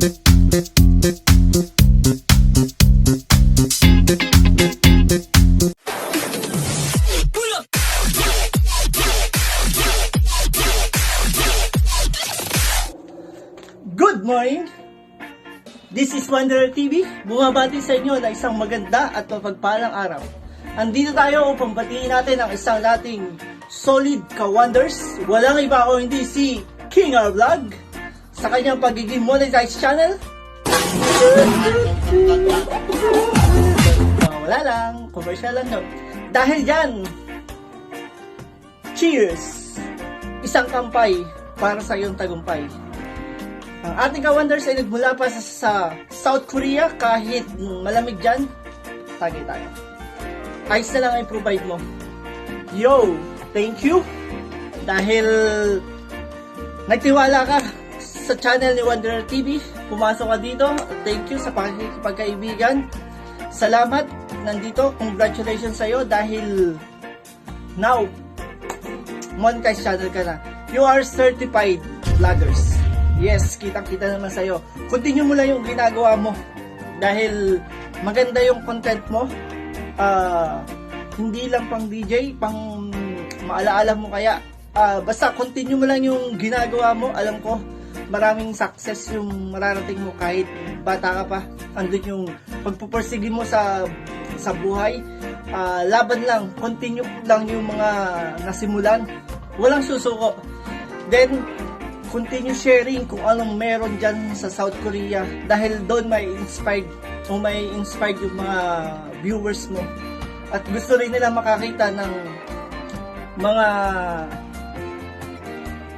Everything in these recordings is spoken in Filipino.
Good morning! This is Wanderer TV, bumabati sa inyo na isang maganda at mapagpalang araw. Andito tayo upang batiin natin ang isang dating solid ka-wonders. Walang iba o hindi si King R Vlog sa kanyang pagiging monetized channel. Wala lang, commercial lang yun. Dahil dyan, cheers! Isang kampay para sa iyong tagumpay. Ang ating ka-wonders ay nagmula pa sa South Korea. Kahit malamig dyan, tagay tayo. Ice na lang ay provide mo. Yo, thank you dahil nagtiwala ka sa channel ni Wanderer TV. Pumasok ka dito. Thank you sa pagkaibigan. Salamat, nandito. Congratulations sa iyo dahil now monetized channel ka na. You are certified vloggers. Yes, kitang-kita naman sa'yo. Continue mo lang yung ginagawa mo. Dahil maganda yung content mo. Hindi lang pang DJ, pang maalaala mo kaya. Basta continue mo lang yung ginagawa mo. Alam ko, maraming success yung mararating mo kahit bata ka pa. Andun yung pagpupursige mo sa buhay. Laban lang, continue lang yung mga nasimulan. Walang susuko. Then, continue sharing kung anong meron dyan sa South Korea dahil doon may inspired yung mga viewers mo at gusto rin nila makakita ng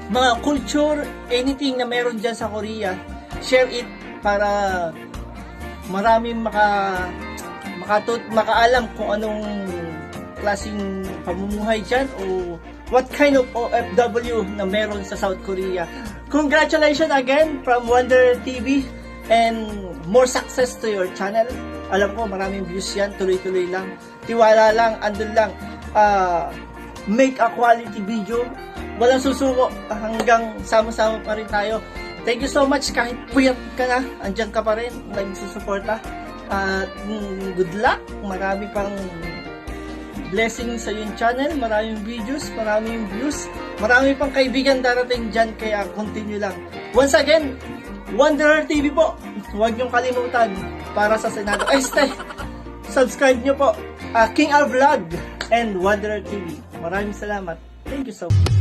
mga culture, anything na meron dyan sa Korea. Share it para maraming makaalam kung anong klaseng pamumuhay dyan o what kind of OFW na meron sa South Korea. Congratulations again from Wanderer TV and more success to your channel. Alam ko maraming views yan, tuloy-tuloy lang. Tiwala lang, andun lang. Make a quality video. Walang susuko hanggang sama-sama pa rin tayo. Thank you so much kahit puyat ka na, andyan ka pa rin, nagsusuporta. Good luck, marami pang blessing sa yung channel, maraming videos, maraming views, marami pang kaibigan darating dyan, kaya continue lang. Once again, Wanderer TV po, huwag niyong kalimutan para sa Senado. Subscribe niyo po, King R Vlog and Wanderer TV. Maraming salamat. Thank you so much.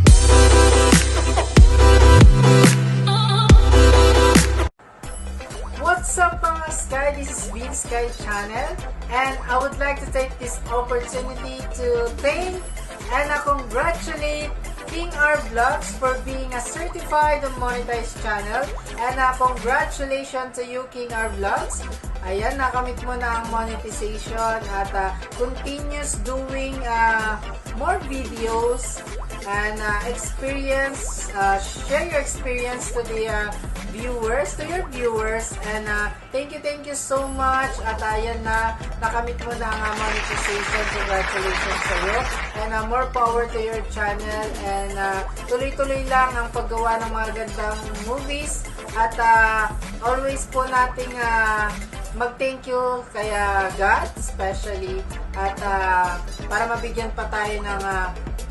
What's up mga Sky? This is Bean Sky Channel and I would like to take this opportunity to thank and congratulate King R Vlogs for being a certified monetized channel and congratulations to you King R Vlogs. Ayan, nakamit mo na ang monetization at continues doing more videos and share your experience to the to your viewers and thank you so much at ayan na nakamit mo na ang monetization. Congratulations sa iyo and more power to your channel and tuloy-tuloy lang ang paggawa ng mga gandang movies at always po nating mag-thank you kaya God especially at para mabigyan pa tayo ng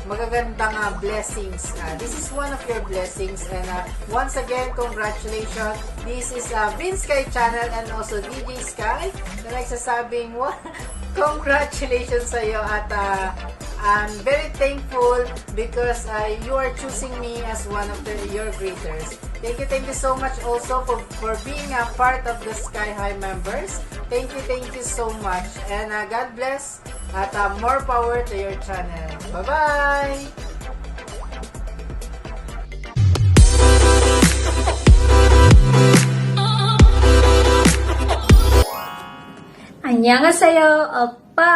magagandang blessings. This is one of your blessings and once again, congratulations. This is Bean Sky Channel and also DJ Sky na nagsasabing congratulations sa iyo at I'm very thankful because you are choosing me as one of your greeters. Thank you so much also for being a part of the Sky High members. Thank you so much and God bless at more power to your channel. Bye-bye! Annyeonghaseyo, oppa!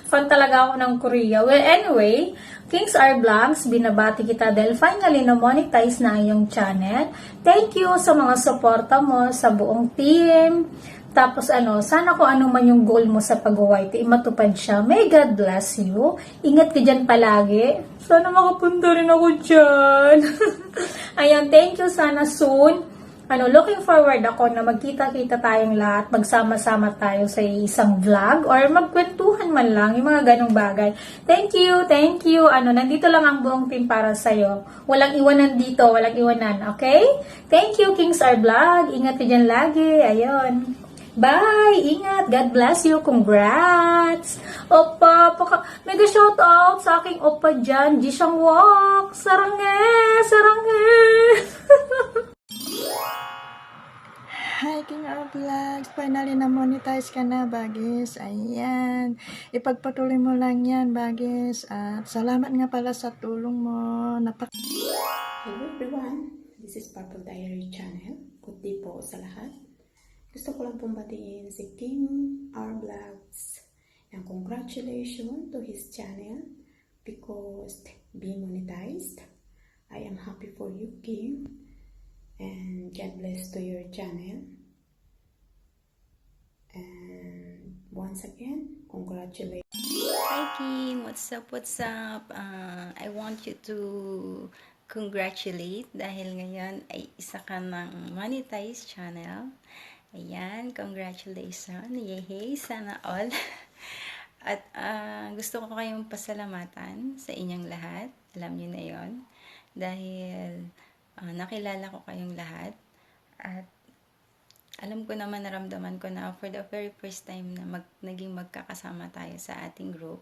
Fan talaga ako ng Korea. Well, anyway, Kings R Vlogs, binabati kita dahil finally na-monetize na yung channel. Thank you sa mga suporta mo sa buong team. Tapos sana kung ano man yung goal mo sa pag-YT, matupad siya. May God bless you. Ingat ka dyan palagi. Sana makapunta rin ako dyan. Ayan, thank you. Sana soon looking forward ako na magkita-kita tayong lahat, magsama-sama tayo sa isang vlog or magkwentuhan man lang, yung mga ganong bagay. Thank you, thank you. Nandito lang ang buong team para sa'yo. Walang iwanan dito, walang iwanan, okay? Thank you, Kings R Vlog. Ingat ka dyan lagi. Ayun. Bye! Ingat! God bless you! Congrats! Opa! Mega shoutout sa aking opa dyan. Jishang Wok! Saranghe! Saranghe! Hi, King R Vlogs! Finally na-monetize ka na, Bagis. Ayan. Ipagpatuloy mo lang yan, Bagis. At salamat nga pala sa tulong mo. Hello everyone! This is Purple Diary Channel. Good day po sa lahat. Gusto ko lang pong batiin si King R Vlogs. And congratulations to his channel because being monetized. I am happy for you, King. And God bless to your channel. And once again, congratulations. Hi King, what's up, what's up? I want you to congratulate dahil ngayon ay isa ka ng monetized channel. Ayan, congratulations. Yehey, sana all. At gusto ko kayong pasalamatan sa inyong lahat. Alam niyo na yon. Dahil nakilala ko kayong lahat. At alam ko naman, naramdaman ko na for the very first time na naging magkakasama tayo sa ating group.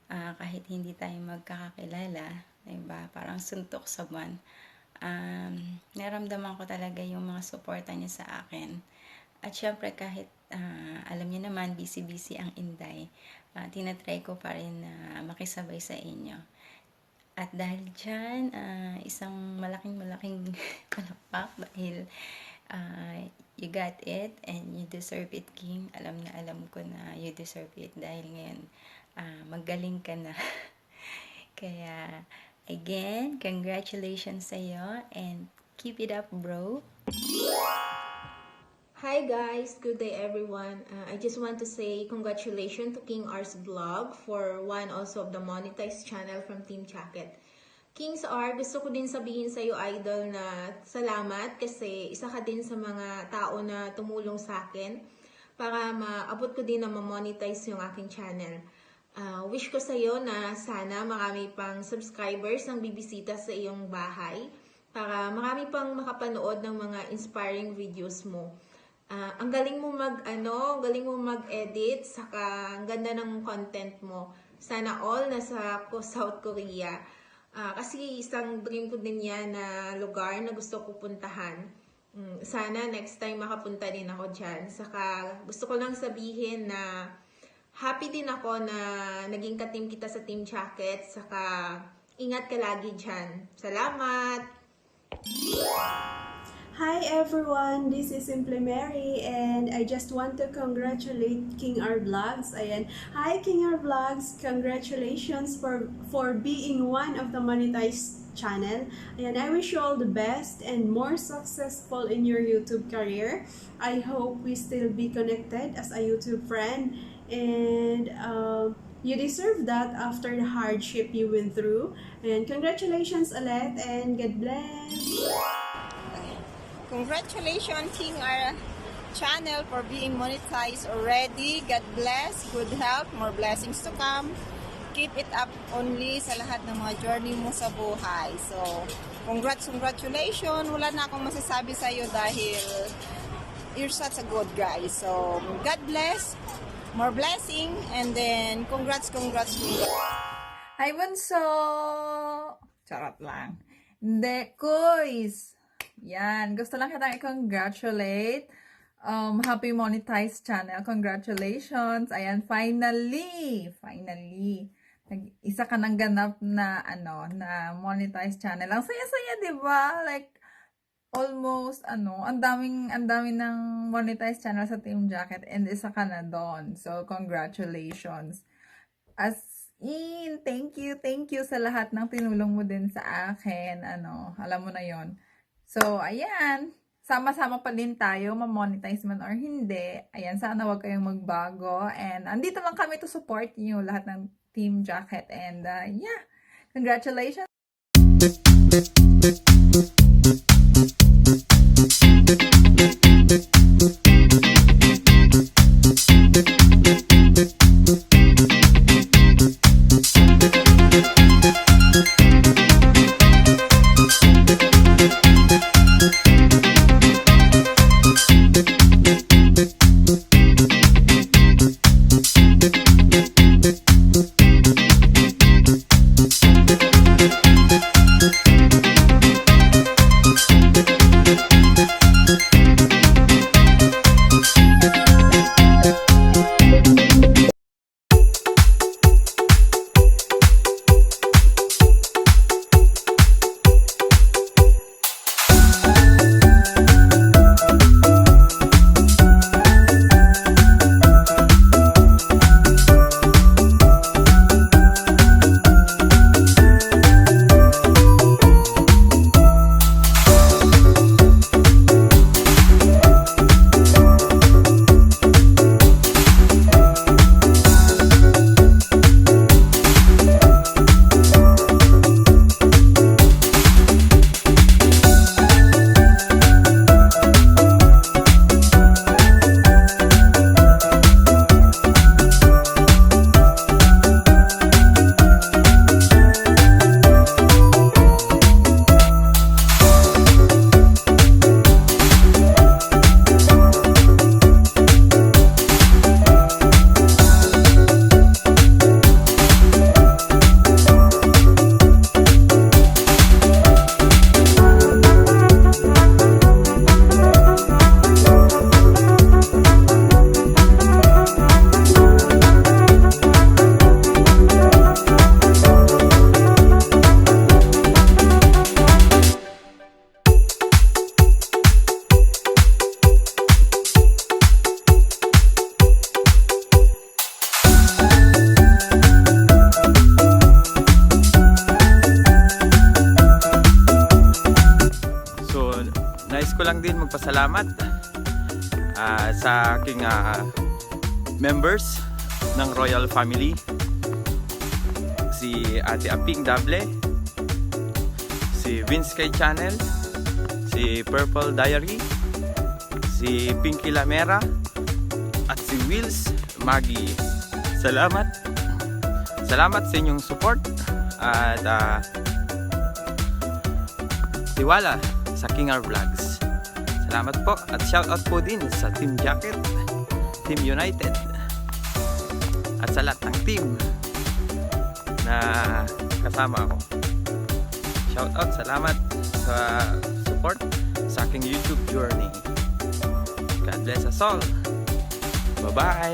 Kahit hindi tayo magkakakilala, diba? Parang suntok sa buwan. Naramdaman ko talaga yung mga suporta niya sa akin. At syempre kahit alam niyo naman busy-busy ang Inday, tinatry ko pa rin na makisabay sa inyo. At dahil dyan, isang malaking palakpak dahil you got it and you deserve it, King. Alam na alam ko na you deserve it dahil ngayon magaling ka na. Kaya again, congratulations sa'yo and keep it up, bro. Hi guys, good day everyone. I just want to say congratulations to King R's Vlog for one also of the monetized channel from Team Jacket. Kings R, gusto ko din sabihin sa iyo, idol, na salamat kasi isa ka din sa mga tao na tumulong sa akin para maabot ko din na ma-monetize yung aking channel. Wish ko sa iyo na sana marami pang subscribers ang bibisita sa iyong bahay para marami pang makapanood ng mga inspiring videos mo. Ang galing mo galing mo mag-edit, saka ang ganda ng content mo. Sana all nasa South Korea. Kasi isang dream ko din yan na lugar na gusto ko puntahan. Sana next time makapunta din ako dyan. Saka gusto ko lang sabihin na happy din ako na naging ka-team kita sa Team Jacket. Saka ingat ka lagi dyan. Salamat! Hi everyone, this is Simply Mary and I just want to congratulate King R Vlogs. Ayan. Hi King R Vlogs, congratulations for being one of the monetized channel. Ayan, I wish you all the best and more successful in your YouTube career. I hope we still be connected as a YouTube friend and you deserve that after the hardship you went through. And congratulations ulit and God bless. Congratulations, King R channel for being monetized already. God bless, good health, more blessings to come. Keep it up only sa lahat ng mga journey mo sa buhay. So, congratulations. Wala na akong masasabi sa iyo dahil you're such a good guy. So, God bless, more blessing, and then congrats. Hi, Bunso! Charot lang. Hindi, Kuys! Yan, gusto lang kitang i-congratulate. Happy monetized channel. Congratulations. Ayan, finally. Isa ka ng ganap na, na monetized channel. Ang saya-saya, di ba? Like, almost, ang daming ng monetized channel sa Team Jacket and isa ka na doon. So, congratulations. As in, thank you sa lahat ng tinulong mo din sa akin. Alam mo na yon. So, ayan, sama-sama pa din tayo, ma-monetize man or hindi. Ayan, sana wag kayong magbago. And andito lang kami to support you, lahat ng Team Jacket. And yeah, congratulations! lang din magpasalamat sa aking members ng Royal Family. Si Ate Aping Dable, si Vince Kay Channel, si Purple Diary, si Pinky Lamera, at si Wills Maggie. Salamat sa inyong support at tiwala sa King R Vlogs. Salamat po at shoutout po din sa Team Jacket, Team United, at sa lahat ng team na kasama ko. Shoutout, salamat sa support sa aking YouTube journey. God bless us all. Bye-bye!